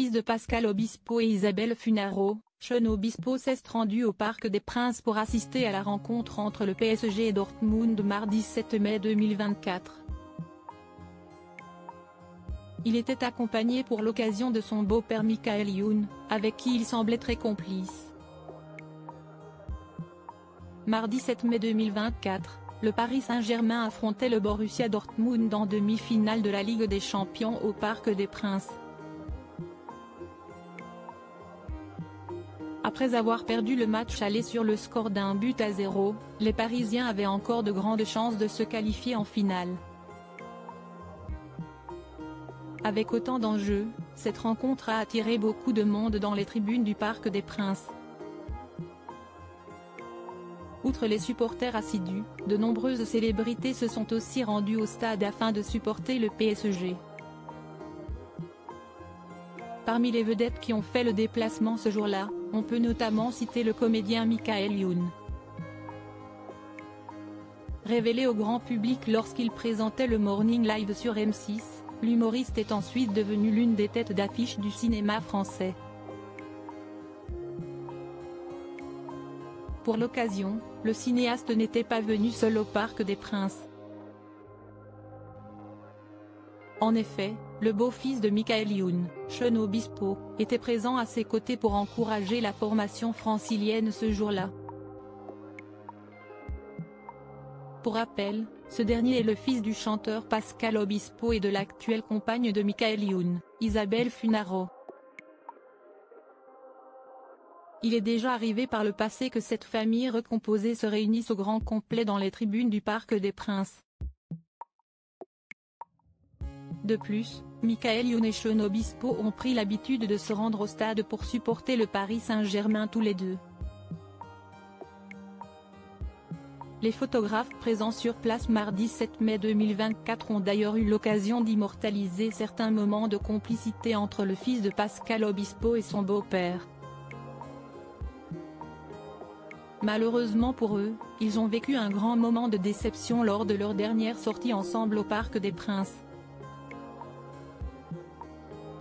fils de Pascal Obispo et Isabelle Funaro, Sean Obispo s'est rendu au Parc des Princes pour assister à la rencontre entre le PSG et Dortmund mardi 7 mai 2024. Il était accompagné pour l'occasion de son beau-père Michael Youn, avec qui il semblait très complice. Mardi 7 mai 2024, le Paris Saint-Germain affrontait le Borussia Dortmund en demi-finale de la Ligue des Champions au Parc des Princes. Après avoir perdu le match aller sur le score d'1-0, les Parisiens avaient encore de grandes chances de se qualifier en finale. Avec autant d'enjeux, cette rencontre a attiré beaucoup de monde dans les tribunes du Parc des Princes. Outre les supporters assidus, de nombreuses célébrités se sont aussi rendues au stade afin de supporter le PSG. Parmi les vedettes qui ont fait le déplacement ce jour-là, on peut notamment citer le comédien Michael Youn. Révélé au grand public lorsqu'il présentait le Morning Live sur M6, l'humoriste est ensuite devenu l'une des têtes d'affiche du cinéma français. Pour l'occasion, le cinéaste n'était pas venu seul au Parc des Princes. En effet, le beau-fils de Michael Youn, Sean Obispo, était présent à ses côtés pour encourager la formation francilienne ce jour-là. Pour rappel, ce dernier est le fils du chanteur Pascal Obispo et de l'actuelle compagne de Michael Youn, Isabelle Funaro. Il est déjà arrivé par le passé que cette famille recomposée se réunisse au grand complet dans les tribunes du Parc des Princes. De plus, Michael Youn et Sean Obispo ont pris l'habitude de se rendre au stade pour supporter le Paris Saint-Germain tous les deux. Les photographes présents sur place mardi 7 mai 2024 ont d'ailleurs eu l'occasion d'immortaliser certains moments de complicité entre le fils de Pascal Obispo et son beau-père. Malheureusement pour eux, ils ont vécu un grand moment de déception lors de leur dernière sortie ensemble au Parc des Princes.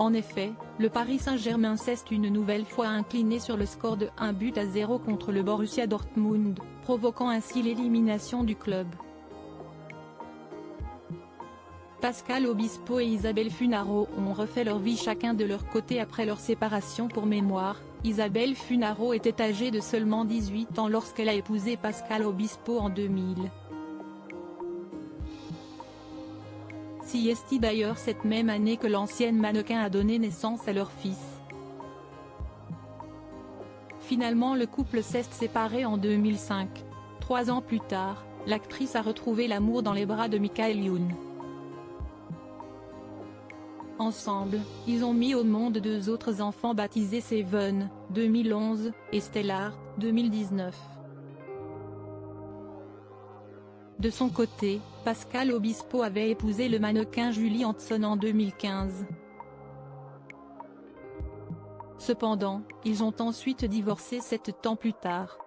En effet, le Paris Saint-Germain s'est une nouvelle fois incliné sur le score de 1-0 contre le Borussia Dortmund, provoquant ainsi l'élimination du club. Pascal Obispo et Isabelle Funaro ont refait leur vie chacun de leur côté après leur séparation. Pour mémoire, Isabelle Funaro était âgée de seulement 18 ans lorsqu'elle a épousé Pascal Obispo en 2000. C'est d'ailleurs cette même année que l'ancienne mannequin a donné naissance à leur fils. Finalement le couple s'est séparé en 2005. 3 ans plus tard, l'actrice a retrouvé l'amour dans les bras de Michael Youn. Ensemble, ils ont mis au monde 2 autres enfants baptisés Seven, 2011, et Stellar, 2019. De son côté, Pascal Obispo avait épousé le mannequin Julie Hanson en 2015. Cependant, ils ont ensuite divorcé 7 ans plus tard.